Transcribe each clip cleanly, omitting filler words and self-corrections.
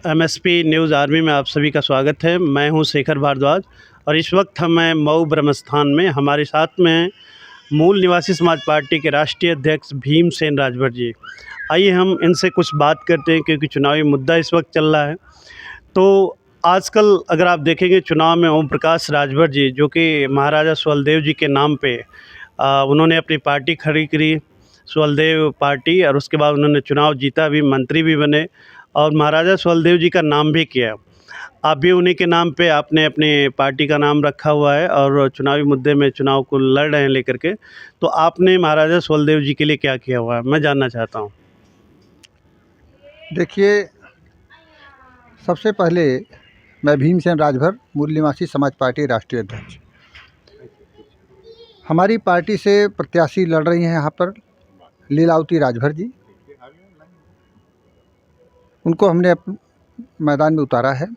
MSP news army में आप सभी का स्वागत है। मैं हूं शेखर भारद्वाज और इस वक्त मैं मऊ ब्रह्मस्थान में, हमारे साथ में हैं मूल निवासी समाज पार्टी के राष्ट्रीय अध्यक्ष भीमसेन राजभर जी। आइए हम इनसे कुछ बात करते हैं, क्योंकि चुनावी मुद्दा इस वक्त चल रहा है। तो आजकल अगर आप देखेंगे चुनाव में ओम प्रकाश राजभर जी, जो कि महाराजा सुहेलदेव जी के नाम पे उन्होंने अपनी पार्टी खड़ी करी, सुहेलदेव पार्टी, और उसके बाद उन्होंने चुनाव जीता भी, मंत्री भी बने और महाराजा सुहेलदेव जी का नाम भी किया। आप भी उन्हीं के नाम पे आपने अपनी पार्टी का नाम रखा हुआ है और चुनावी मुद्दे में चुनाव को लड़ रहे हैं लेकर के। तो आपने महाराजा सुहेलदेव जी के लिए क्या किया हुआ है, मैं जानना चाहता हूँ। देखिए, सबसे पहले मैं भीमसेन राजभर, मूल निवासी समाज पार्टी राष्ट्रीय अध्यक्ष। हमारी पार्टी से प्रत्याशी लड़ रही हैं यहाँ पर लीलावती राजभर जी। उनको हमने मैदान में उतारा है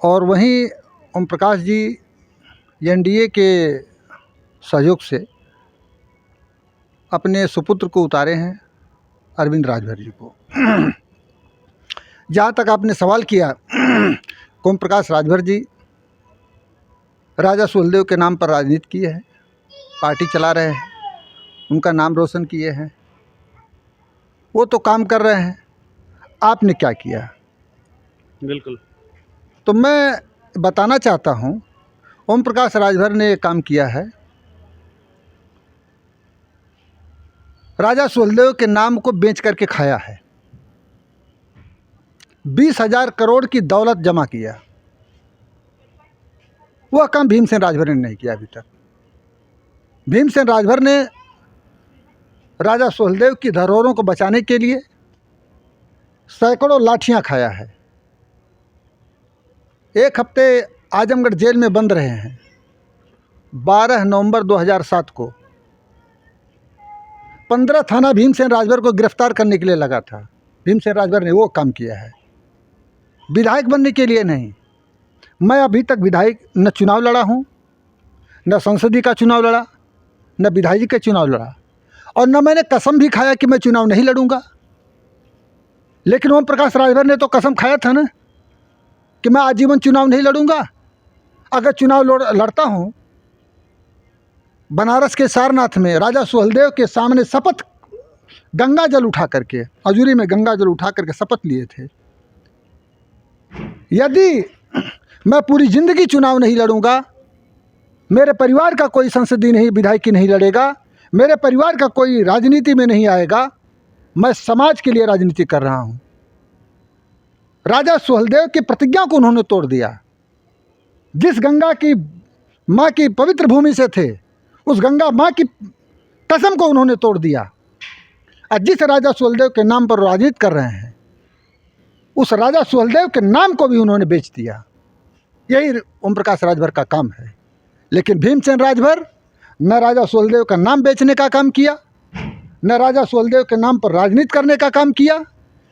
और वहीं ओम प्रकाश जी एनडीए के सहयोग से अपने सुपुत्र को उतारे हैं, अरविंद राजभर जी को। जहाँ तक आपने सवाल किया, ओम प्रकाश राजभर जी राजा सुहेलदेव के नाम पर राजनीति किए हैं, पार्टी चला रहे हैं, उनका नाम रोशन किए हैं, वो तो काम कर रहे हैं। आपने क्या किया? बिल्कुल। तो मैं बताना चाहता हूँ, ओम प्रकाश राजभर ने काम किया है। राजा सुहेलदेव के नाम को बेच करके खाया है, 20,000 करोड़ की दौलत जमा किया। वह काम भीमसेन राजभर ने नहीं किया अभी तक। भीमसेन राजभर ने राजा सुहेलदेव की धरोहरों को बचाने के लिए सैकड़ों लाठियां खाया है। एक हफ्ते आजमगढ़ जेल में बंद रहे हैं। 12 नवंबर 2007 को 15 थाना भीमसेन राजभर को गिरफ्तार करने के लिए लगा था। भीमसेन राजभर ने वो काम किया है, विधायक बनने के लिए नहीं। मैं अभी तक विधायक न चुनाव लड़ा हूँ, न संसदीय का चुनाव लड़ा, न विधायक का चुनाव लड़ा, और न मैंने कसम भी खाया कि मैं चुनाव नहीं लड़ूंगा। लेकिन ओम प्रकाश राजभर ने तो कसम खाया था ना कि मैं आजीवन चुनाव नहीं लड़ूंगा। अगर चुनाव लड़ता हूँ, बनारस के सारनाथ में राजा सुहेलदेव के सामने शपथ, गंगा जल उठा करके, अजूरी में गंगा जल उठा करके शपथ लिए थे, यदि मैं पूरी ज़िंदगी चुनाव नहीं लड़ूंगा, मेरे परिवार का कोई संसदीय नहीं, विधायकी नहीं लड़ेगा, मेरे परिवार का कोई राजनीति में नहीं आएगा, मैं समाज के लिए राजनीति कर रहा हूँ। राजा सुहेलदेव की प्रतिज्ञा को उन्होंने तोड़ दिया। जिस गंगा की माँ की पवित्र भूमि से थे, उस गंगा माँ की कसम को उन्होंने तोड़ दिया। और जिस राजा सुहेलदेव के नाम पर राजनीति कर रहे हैं, उस राजा सुहेलदेव के नाम को भी उन्होंने बेच दिया। यही ओम प्रकाश राजभर का काम है। लेकिन भीमसेन राजभर न राजा सुहेलदेव का नाम बेचने का काम किया, न राजा सुहेलदेव के नाम पर राजनीति करने का काम किया।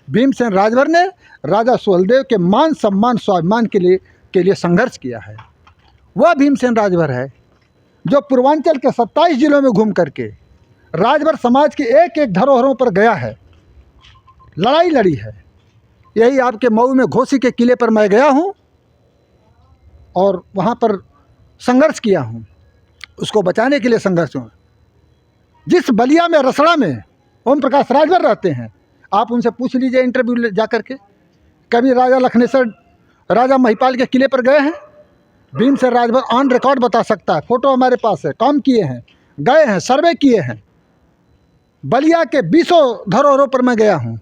भीमसेन राजभर ने राजा सुहेलदेव के मान, सम्मान, स्वाभिमान के लिए संघर्ष किया है। वह भीमसेन राजभर है जो पूर्वांचल के 27 जिलों में घूम करके राजभर समाज के एक एक धरोहरों पर गया है, लड़ाई लड़ी है। यही आपके मऊ में घोसी के किले पर मैं गया हूँ और वहाँ पर संघर्ष किया हूँ, उसको बचाने के लिए संघर्ष हुआ। जिस बलिया में, रसड़ा में ओम प्रकाश राजभर रहते हैं, आप उनसे पूछ लीजिए इंटरव्यू जा करके, कभी राजा लखनेसर, राजा महिपाल के किले पर गए हैं? भीमसेन राजभर ऑन रिकॉर्ड बता सकता है, फोटो हमारे पास है, काम किए हैं, गए हैं, सर्वे किए हैं। बलिया के 20 धरोहरों पर मैं गया हूँ,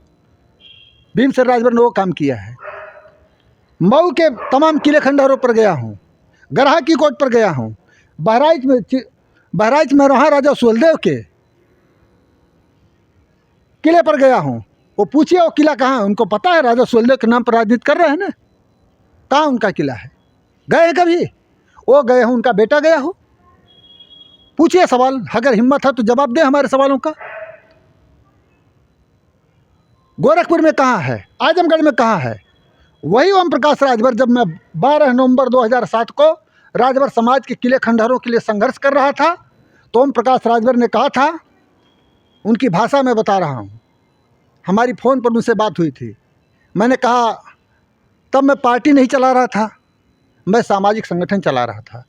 भीमसेन राजभर ने वो काम किया है। मऊ के तमाम किले खंडहरों पर गया हूँ, गरहा की कोट पर गया हूँ, बहराइच में रहा राजा सुहेलदेव के किले पर गया हूँ। वो पूछिए वो किला कहाँ है, उनको पता है राजा सुहेलदेव के नाम पर राजनीति कर रहे हैं ना, कहाँ उनका किला है? गए हैं कभी? वो गए हो, उनका बेटा गया हो? पूछिए सवाल, अगर हिम्मत है तो जवाब दे हमारे सवालों का। गोरखपुर में कहाँ है? आजमगढ़ में कहाँ है? वही ओम प्रकाश राजभर, जब मैं 12 नवंबर 2007 को राजभर समाज के किले खंडहरों के लिए संघर्ष कर रहा था, तो ओम प्रकाश राजभर ने कहा था, उनकी भाषा में बता रहा हूँ, हमारी फ़ोन पर उनसे बात हुई थी। मैंने कहा तब मैं पार्टी नहीं चला रहा था, मैं सामाजिक संगठन चला रहा था।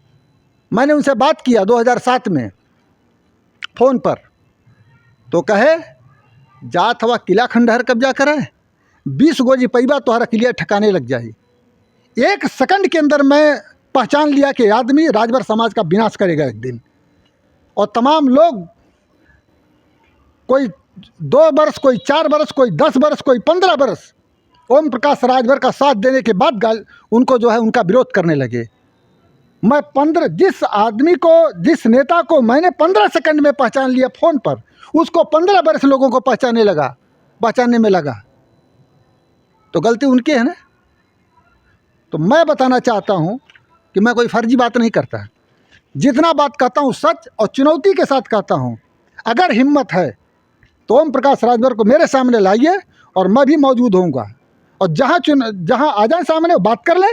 मैंने उनसे बात किया 2007 में फ़ोन पर, तो कहे जात हवा किला खंडहर कब्जा करे, 20 गोजी पैबा तोहरा किलिया ठिकाने लग जाई। 1 सेकंड के अंदर मैं पहचान लिया कि आदमी राजभर समाज का विनाश करेगा एक दिन। और तमाम लोग, कोई 2 वर्ष, कोई 4 वर्ष, कोई 10 वर्ष, कोई 15 वर्ष ओम प्रकाश राजभर का साथ देने के बाद उनको जो है उनका विरोध करने लगे। मैं 15, जिस आदमी को, जिस नेता को मैंने 15 सेकंड में पहचान लिया फ़ोन पर, उसको 15 वर्ष लोगों को पहचानने में लगा। तो गलती उनकी है ना। तो मैं बताना चाहता हूँ कि मैं कोई फर्जी बात नहीं करता, जितना बात कहता हूँ सच और चुनौती के साथ कहता हूँ। अगर हिम्मत है तो ओम प्रकाश राजभर को मेरे सामने लाइए और मैं भी मौजूद होऊंगा, और जहाँ आ जाए सामने बात कर ले।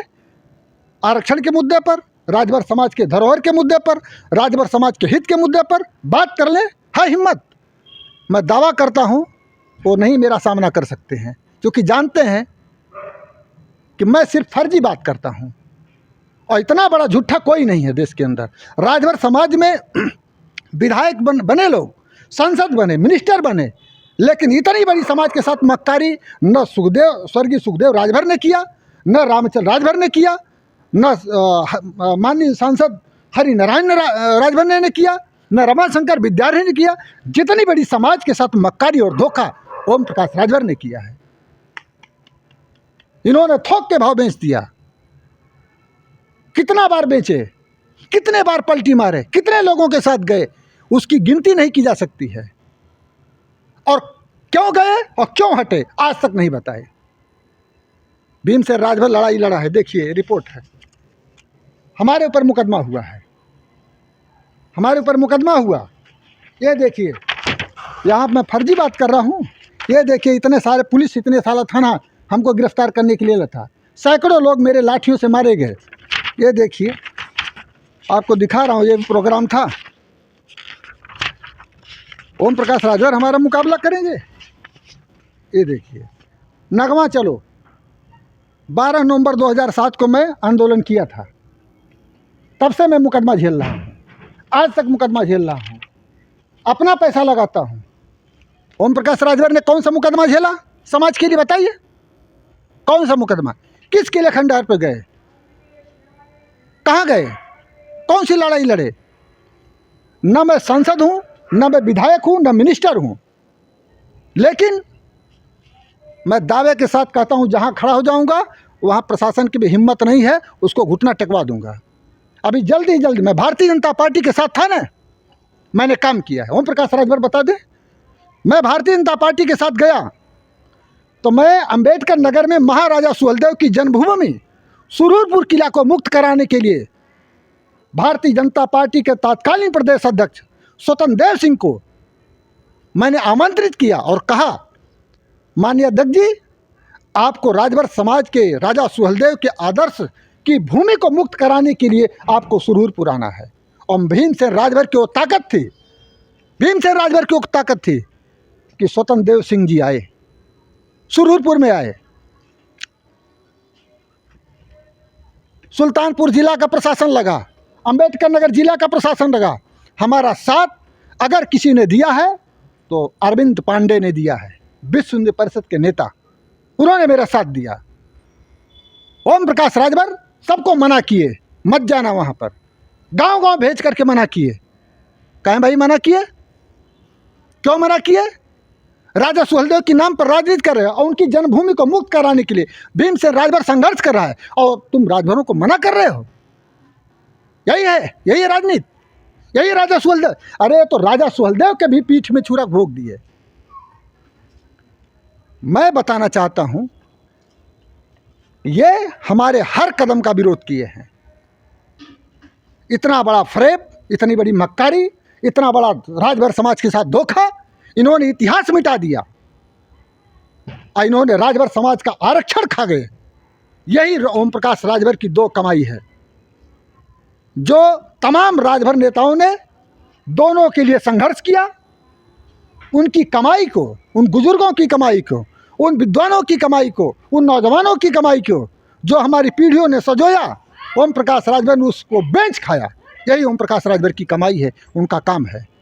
आरक्षण के मुद्दे पर, राजभर समाज के धरोहर के मुद्दे पर, राजभर समाज के हित के मुद्दे पर बात कर ले। है हिम्मत, मैं दावा करता हूँ वो नहीं मेरा सामना कर सकते हैं, क्योंकि जानते हैं कि मैं सिर्फ फर्जी बात करता हूँ। और इतना बड़ा झूठा कोई नहीं है देश के अंदर। राजभर समाज में विधायक बने लोग, सांसद बने, मिनिस्टर बने, लेकिन इतनी बड़ी समाज के साथ मक्कारी न स्वर्गीय सुखदेव राजभर ने किया, न रामचंद्र राजभर ने किया, न माननीय सांसद हरिनारायण राजभर ने किया, न रमाशंकर विद्यार्थी ने किया। जितनी बड़ी समाज के साथ मक्कारी और धोखा ओम प्रकाश राजभर ने किया है। इन्होंने थोक के भाव बेच दिया। कितना बार बेचे, कितने बार पलटी मारे, कितने लोगों के साथ गए, उसकी गिनती नहीं की जा सकती है। और क्यों गए और क्यों हटे, आज तक नहीं बताए। भीमसेन राजभर लड़ाई लड़ा है, देखिए रिपोर्ट है। हमारे ऊपर मुकदमा हुआ है, हमारे ऊपर मुकदमा हुआ। ये देखिए, यहाँ मैं फर्जी बात कर रहा हूँ। ये देखिए, इतने सारे पुलिस, इतने सारा थाना हमको गिरफ्तार करने के लिए लगा। सैकड़ों लोग मेरे लाठियों से मारे गए। ये देखिए, आपको दिखा रहा हूँ, ये प्रोग्राम था। ओम प्रकाश राजभर हमारा मुकाबला करेंगे। ये देखिए, नगमा चलो, 12 नवंबर 2007 को मैं आंदोलन किया था। तब से मैं मुकदमा झेल रहा हूँ, आज तक मुकदमा झेल रहा हूँ, अपना पैसा लगाता हूँ। ओम प्रकाश राजभर ने कौन सा मुकदमा झेला समाज के लिए, बताइए कौन सा मुकदमा? किस किले खंडहर पे गए, कहाँ गए, कौन सी लड़ाई लड़े? न मैं सांसद हूँ, न मैं विधायक हूँ, न मिनिस्टर हूँ, लेकिन मैं दावे के साथ कहता हूँ, जहाँ खड़ा हो जाऊँगा वहाँ प्रशासन की भी हिम्मत नहीं है, उसको घुटना टेकवा दूँगा। अभी जल्दी मैं भारतीय जनता पार्टी के साथ था ना, मैंने काम किया है। ओम प्रकाश राजभर बता दें, मैं भारतीय जनता पार्टी के साथ गया तो मैं अंबेडकर नगर में महाराजा सुहेलदेव की जन्मभूमि सुरूरपुर किला को मुक्त कराने के लिए भारतीय जनता पार्टी के तत्कालीन प्रदेश अध्यक्ष स्वतंत्र देव सिंह को मैंने आमंत्रित किया और कहा, माननीय अध्यक्ष जी, आपको राजभर समाज के राजा सुहेलदेव के आदर्श की भूमि को मुक्त कराने के लिए आपको सुरूरपुर आना है। और भीमसेन राजभर की वो ताकत थी, भीमसेन राजभर की वो ताकत थी कि स्वतंत्र देव सिंह जी आए, सुरूरपुर में आए। सुल्तानपुर जिला का प्रशासन लगा, अंबेडकर नगर जिला का प्रशासन लगा। हमारा साथ अगर किसी ने दिया है तो अरविंद पांडे ने दिया है, विश्व हिंदू परिषद के नेता, उन्होंने मेरा साथ दिया। ओम प्रकाश राजभर सबको मना किए, मत जाना वहाँ पर, गांव-गांव भेज करके मना किए। कहें भाई मना किए, क्यों मना किए? राजा सुहेलदेव के नाम पर राजनीति कर रहे हो और उनकी जन्मभूमि को मुक्त कराने के लिए भीमसेन राजभर संघर्ष कर रहा है और तुम राजभरों को मना कर रहे हो। यही है, यही है राजनीति, यही राजा सुहेलदेव। अरे तो राजा सुहेलदेव के भी पीठ में छुरा भोग दिए। मैं बताना चाहता हूं, ये हमारे हर कदम का विरोध किए हैं। इतना बड़ा फ्रेब, इतनी बड़ी मक्कारी, इतना बड़ा राजभर समाज के साथ धोखा, इन्होंने इतिहास मिटा दिया। इन्होंने राजभर समाज का आरक्षण खा गए। यही ओम प्रकाश राजभर की दो कमाई है, जो तमाम राजभर नेताओं ने दोनों के लिए संघर्ष किया। उनकी कमाई को, उन बुजुर्गों की कमाई को, उन विद्वानों की कमाई को, उन नौजवानों की कमाई को जो हमारी पीढ़ियों ने सजोया, ओम प्रकाश राजभर ने उसको बेंच खाया। यही ओम प्रकाश राजभर की कमाई है, उनका काम है।